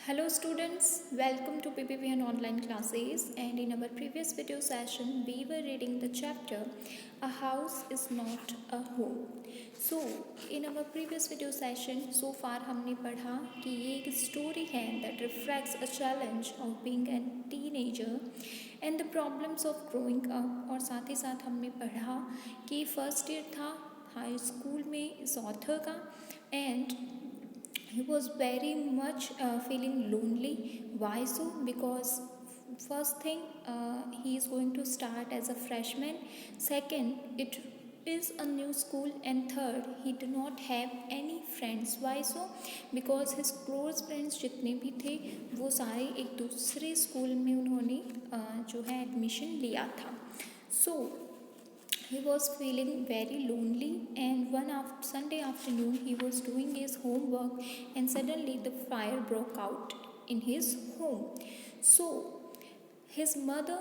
Hello students, welcome to PPPN online classes, and in our previous video session we were reading the chapter A House is Not a Home. So in our previous video session so far हमने पढ़ा कि ये एक story है that reflects a challenge of being a teenager and the problems of growing up, और साथ ही साथ हमने पढ़ा कि फर्स्ट ईयर था हाई स्कूल में इस ऑथर का and he was very much feeling lonely. Why so? Because first thing, he is going to start as a freshman. Second, it is a new school, and third, he do not have any friends. Why so? Because his close friends जितने भी थे वो सारे एक दूसरे school में उन्होंने जो है एडमिशन लिया था. So he was feeling very lonely, and one Sunday afternoon he was doing his homework and suddenly the fire broke out in his home. So his mother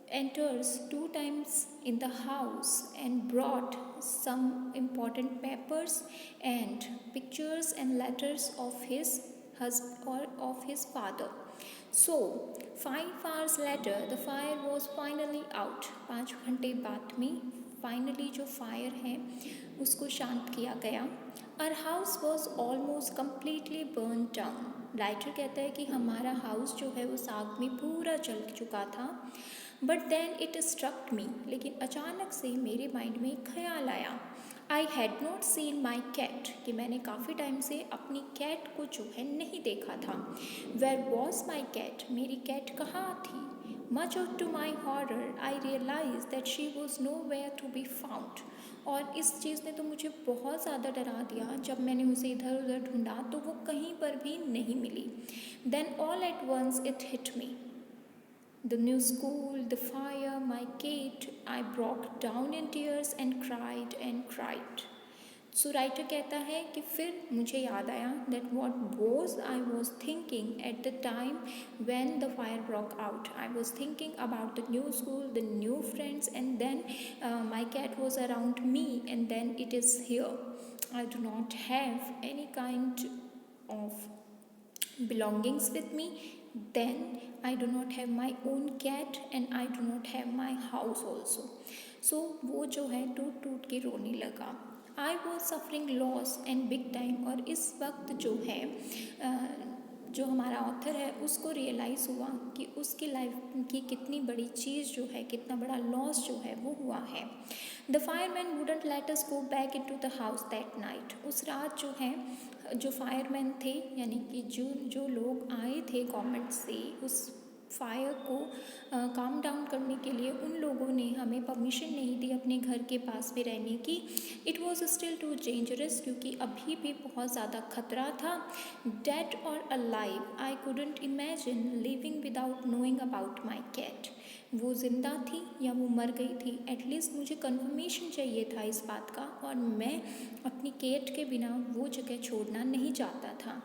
enters 2 times in the house and brought some important papers and pictures and letters of his husband or of his father. So 5 hours later the fire was finally out. 5 घंटे बाद में finally जो fire है उसको शांत किया गया. Our house was almost completely burned down. Writer कहता है कि हमारा हाउस जो है वो आग में पूरा जल चुका था. But then it struck me, लेकिन अचानक से मेरे माइंड में एक ख्याल आया. I had not seen my cat, कि मैंने काफ़ी टाइम से अपनी कैट को जो है नहीं देखा था. वेयर वॉज माई कैट, मेरी कैट कहाँ थी. Much of to my horror I realise that she was nowhere to be found. और इस चीज़ ने तो मुझे बहुत ज़्यादा डरा दिया. जब मैंने उसे इधर उधर ढूंढा तो वो कहीं पर भी नहीं मिली. Then all at once it hit me. The new school, the fire, my Kate, I broke down in tears and cried. So writer कहता है कि फिर मुझे याद आया that what was I was thinking at the time when the fire broke out. I was thinking about the new school, the new friends, and then my cat was around me, and then it is here. I do not have any kind of belongings with me. Then I do not have my own cat and I do not have my house also. So वो जो है टूट टूट के रोने लगा. I was suffering loss and big time. और इस वक्त जो है जो हमारा ऑथर है उसको रियलाइज़ हुआ कि उसकी लाइफ की कितनी बड़ी चीज़ जो है, कितना बड़ा लॉस जो है वो हुआ है. The fireman wouldn't let us go back into the house that night. उस रात जो है जो फायरमैन थे यानी कि जो लोग आए थे गवर्नमेंट से उस फायर को काम डाउन करने के लिए, उन लोगों ने हमें परमिशन नहीं दी अपने घर के पास में रहने की. It was still too dangerous, क्योंकि अभी भी बहुत ज़्यादा खतरा था. डेड और alive I couldn't imagine living without knowing about my cat. वो ज़िंदा थी या वो मर गई थी, एटलीस्ट मुझे कन्फर्मेशन चाहिए था इस बात का, और मैं अपनी कैट के बिना वो जगह छोड़ना नहीं चाहता था.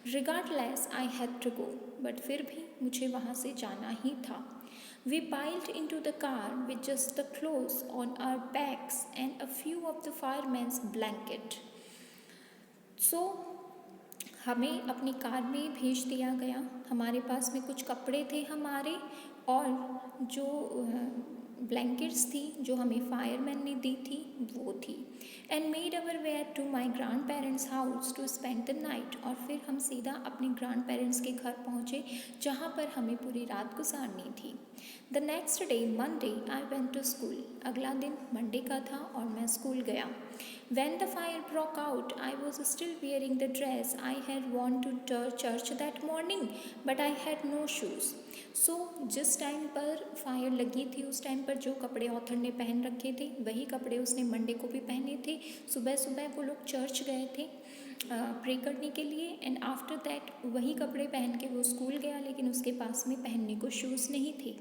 Regardless I had to go, but फिर भी मुझे वहाँ से जाना ही था. We piled into the car with just the clothes on our backs and a few of the firemen's blanket. So हमें अपनी कार में भेज दिया गया. हमारे पास में कुछ कपड़े थे हमारे, और जो ब्लैंकेट्स थी जो हमें फायरमैन ने दी थी वो थी. And made our way to my grandparents house to spend the night. और फिर हम सीधा अपने ग्रैंड पेरेंट्स के घर पहुँचे जहाँ पर हमें पूरी रात गुजारनी थी. The next day Monday I went to school. अगला दिन मंडे का था और मैं स्कूल गया. When the fire broke out, I was still wearing the dress I had worn to church that morning, but I had no shoes. So जिस time पर fire लगी थी उस टाइम पर जो कपड़े ऑथर ने पहन रखे थे वही कपड़े उसने मंडे को भी पहने थे. सुबह सुबह वो लोग चर्च गए थे प्रे करने के लिए, एंड आफ्टर दैट वही कपड़े पहन के वो स्कूल गया, लेकिन उसके पास में पहनने को शूज़ नहीं थे.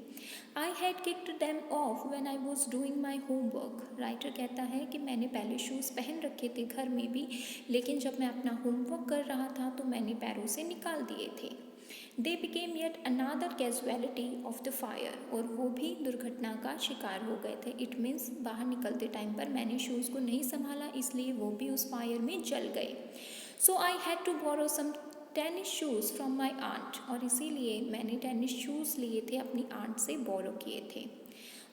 I had kicked them of when I was doing my homework. Writer कहता है कि मैंने पहले शूज़ पहन रखे थे घर में भी, लेकिन जब मैं अपना होमवर्क कर रहा था तो मैंने पैरों से निकाल दिए थे. They became yet another casualty of the fire. और वो भी दुर्घटना का शिकार हो गए थे. इट मीन्स बाहर निकलते टाइम पर मैंने शूज़ को नहीं संभाला, इसलिए वो भी उस फायर में जल गए. So I had to borrow some tennis shoes from my aunt, और इसीलिए मैंने टेनिस शूज़ लिए थे अपनी आंट से बोरो किए थे।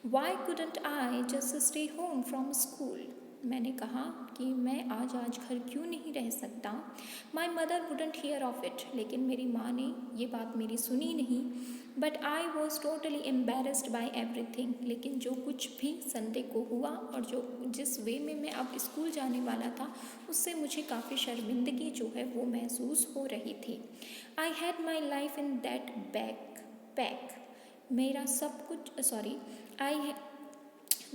Why couldn't I just stay home from school, मैंने कहा कि मैं आज घर क्यों नहीं रह सकता। My mother wouldn't here of it, लेकिन मेरी माँ ने ये बात मेरी सुनी नहीं। But I was totally embarrassed by everything, लेकिन जो कुछ भी संडे को हुआ और जो जिस वे में मैं अब स्कूल जाने वाला था उससे मुझे काफ़ी शर्मिंदगी जो है वो महसूस हो रही थी। I had my life in that backpack, मेरा सब कुछ I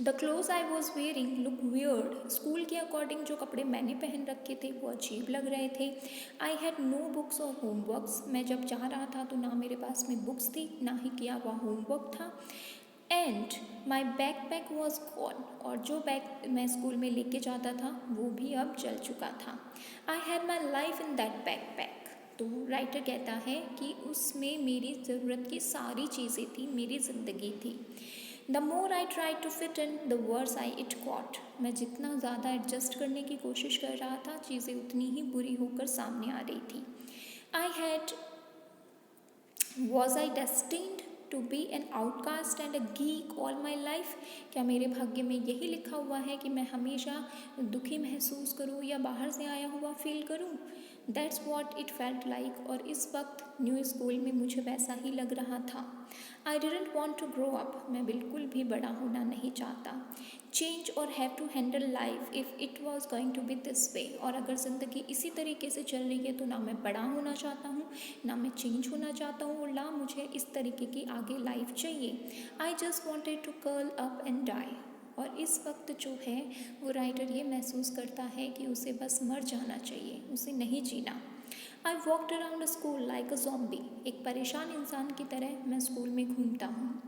the clothes I was wearing look weird, school के अकॉर्डिंग जो कपड़े मैंने पहन रखे थे वो अजीब लग रहे थे। आई हैड नो बुक्स और होमवर्क्स, मैं जब जा रहा था तो ना मेरे पास में बुक्स थी ना ही किया हुआ होमवर्क था। And my back pack was gone, और जो बैग मैं स्कूल में लेके जाता था वो भी अब जल चुका था। आई had my life in that back pack, तो राइटर कहता है कि उसमें मेरी ज़रूरत की सारी चीज़ें थी, मेरी ज़िंदगी थी। The more I try to fit in the worse I it got, मैं जितना ज़्यादा एडजस्ट करने की कोशिश कर रहा था चीज़ें उतनी ही बुरी होकर सामने आ रही थी। I had was I destined to be an outcast and a geek all my life, क्या मेरे भाग्य में यही लिखा हुआ है कि मैं हमेशा दुखी महसूस करूँ या बाहर से आया हुआ फील करूँ। That's what it felt like, और इस वक्त न्यू स्कूल में मुझे वैसा ही लग रहा था। I didn't want to grow up, मैं बिल्कुल भी बड़ा होना नहीं चाहता। चेंज और have to handle life if it was going to be this way, और अगर ज़िंदगी इसी तरीके से चल रही है तो ना मैं बड़ा होना चाहता हूँ ना मैं चेंज होना चाहता हूँ और ना मुझे इस तरीके की आगे लाइफ चाहिए। I just wanted to curl up and die, और इस वक्त जो है वो राइटर ये महसूस करता है कि उसे बस मर जाना चाहिए, उसे नहीं जीना। I walked around school like a zombie, एक परेशान इंसान की तरह मैं स्कूल में घूमता हूँ।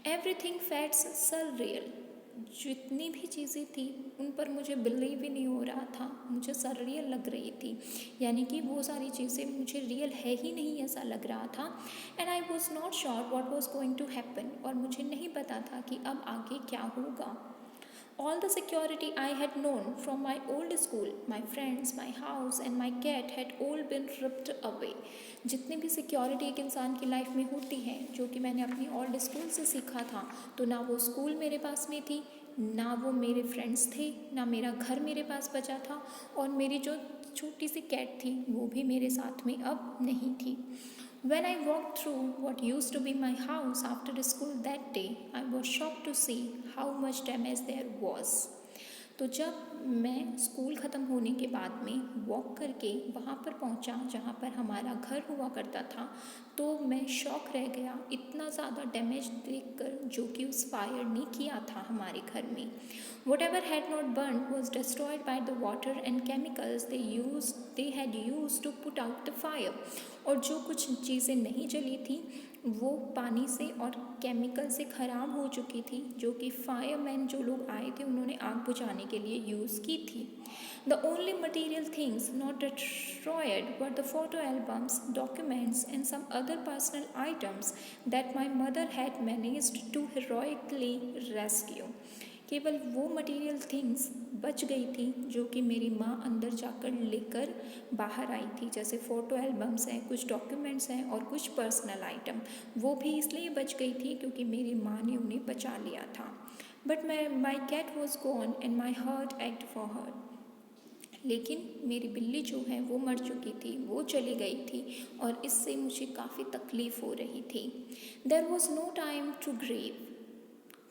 एवरीथिंग फैट्स सररियल, जितनी भी चीज़ें थी उन पर मुझे बिलीव ही नहीं हो रहा था, मुझे सररियल लग रही थी, यानी कि वो सारी चीज़ें मुझे रियल है ही नहीं ऐसा लग रहा था। And I was not sure what was going to happen, और मुझे नहीं पता था कि अब आगे क्या होगा। All the security I had known from my old school, my friends, my house and my cat had all been ripped away. जितनी भी सिक्योरिटी एक इंसान की लाइफ में होती है जो कि मैंने अपनी ओल्ड स्कूल से सीखा था, तो ना वो स्कूल मेरे पास में थी, ना वो मेरे फ्रेंड्स थे, ना मेरा घर मेरे पास बचा था, और मेरी जो छोटी सी कैट थी वो भी मेरे साथ में अब नहीं थी। When I walked through what used to be my house after school that day, I was shocked to see how much damage there was. तो जब मैं स्कूल ख़त्म होने के बाद में वॉक करके वहाँ पर पहुँचा जहाँ पर हमारा घर हुआ करता था, तो मैं शॉक रह गया इतना ज़्यादा डैमेज देखकर जो कि उस फायर ने किया था हमारे घर में। Whatever had not burned was destroyed by the water and chemicals they had used to put out the fire. और जो कुछ चीज़ें नहीं जली थी वो पानी से और केमिकल से ख़राब हो चुकी थी, जो कि फायरमैन जो लोग आए थे उन्होंने आग बुझाने के लिए यूज़ की थी। The only material things not destroyed were the photo albums, documents and some other personal items that my mother had managed to heroically rescue. केवल वो मटेरियल थिंग्स बच गई थी जो कि मेरी माँ अंदर जाकर लेकर बाहर आई थी, जैसे फ़ोटो एल्बम्स हैं, कुछ डॉक्यूमेंट्स हैं और कुछ पर्सनल आइटम। वो भी इसलिए बच गई थी क्योंकि मेरी माँ ने उन्हें बचा लिया था। But my cat was gone and my heart ached for her, लेकिन मेरी बिल्ली जो है वो मर चुकी थी, वो चली गई थी और इससे मुझे काफ़ी तकलीफ़ हो रही थी। There was no time to grieve,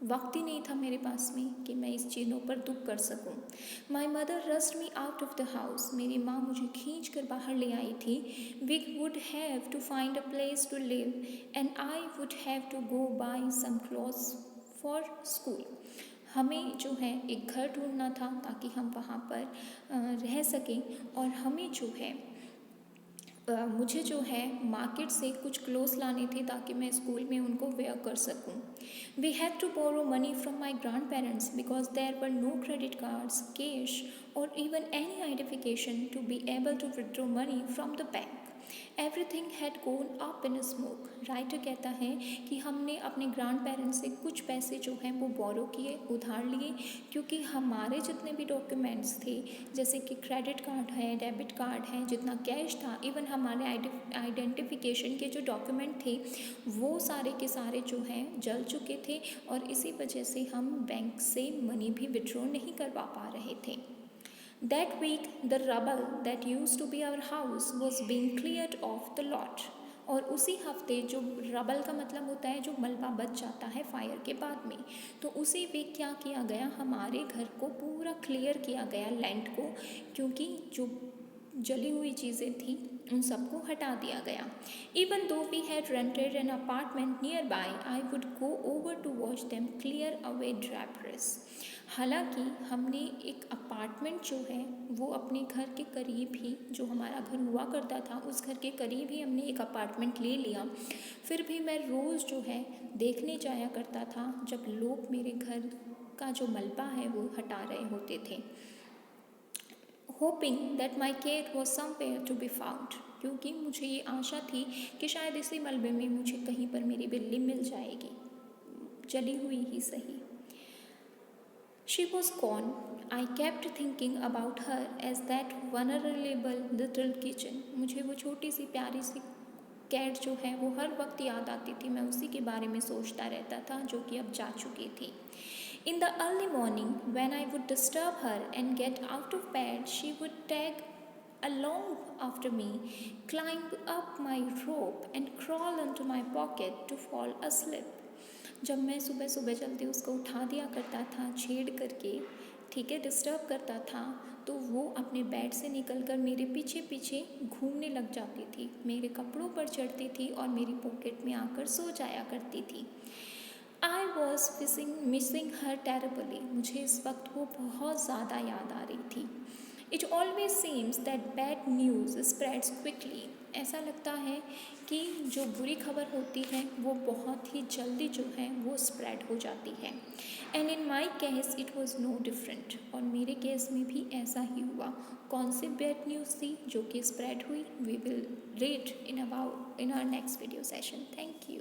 वक्त ही नहीं था मेरे पास में कि मैं इस चीज़ों पर दुख कर सकूं। My mother rushed me out of the house, मेरी माँ मुझे खींच कर बाहर ले आई थी। We would have to find a place to live and I would have to go buy some clothes for school, हमें जो है एक घर ढूंढना था ताकि हम वहाँ पर रह सकें, और हमें जो है मुझे जो है मार्केट से कुछ क्लोथ्स लाने थे ताकि मैं स्कूल में उनको वेयर कर सकूं। We have to borrow money from my grandparents because there were no credit cards, cash और even any identification to be able to withdraw money from the bank. Everything had gone up in smoke. Writer कहता है कि हमने अपने grand parents से कुछ पैसे जो हैं वो बोरो किए, उधार लिए, क्योंकि हमारे जितने भी डॉक्यूमेंट्स थे, जैसे कि क्रेडिट कार्ड है, डेबिट कार्ड है, जितना कैश था, इवन हमारे आइडेंटिफिकेशन के जो डॉक्यूमेंट थे वो सारे के सारे जो हैं जल चुके थे, और इसी वजह से हम बैंक से मनी भी विड्रॉ नहीं करवा पा रहे थे। That week, the rubble that used to be our house was being cleared off the lot. और उसी हफ्ते, जो रबल का मतलब होता है जो मलबा बच जाता है फायर के बाद में, तो उसी वीक क्या किया गया, हमारे घर को पूरा क्लियर किया गया, लैंड को, क्योंकि जो जली हुई चीज़ें थी उन सबको हटा दिया गया। Even though we had rented an apartment nearby, I would go over to watch them clear away draperies. हालांकि हमने एक अपार्टमेंट जो है वो अपने घर के करीब ही, जो हमारा घर हुआ करता था उस घर के करीब ही हमने एक अपार्टमेंट ले लिया, फिर भी मैं रोज़ जो है देखने जाया करता था जब लोग मेरे घर का जो मलबा है वो हटा रहे होते थे, hoping that my cat was somewhere to be found, क्योंकि मुझे ये आशा थी कि शायद इसी मलबे में मुझे कहीं पर मेरी बिल्ली मिल जाएगी, जली हुई ही सही। She was gone. I kept thinking about her as that vulnerable little kitten. मुझे वो छोटी सी प्यारी सी कैट जो है वो हर वक्त याद आती थी, मैं उसी के बारे में सोचता रहता था जो कि अब जा चुकी थी। In the early morning, when I would disturb her and get out of bed, she would tag along after me, climb up my rope and crawl into my pocket to fall asleep. जब मैं सुबह सुबह जल्दी उसको उठा दिया करता था छेड़ करके, ठीक है, डिस्टर्ब करता था, तो वो अपने बेड से निकलकर मेरे पीछे पीछे घूमने लग जाती थी, मेरे कपड़ों पर चढ़ती थी और मेरी पॉकेट में आकर सो जाया करती थी। I was missing her terribly. मुझे इस वक्त वो बहुत ज़्यादा याद आ रही थी। It always seems that bad news spreads quickly. ऐसा लगता है कि जो बुरी खबर होती है वो बहुत ही जल्दी जो है वो स्प्रेड हो जाती है। And in my case it was no different. और मेरे केस में भी ऐसा ही हुआ। कौन सी बैड न्यूज़ थी जो कि स्प्रेड हुई, we will read in our next video session. Thank you.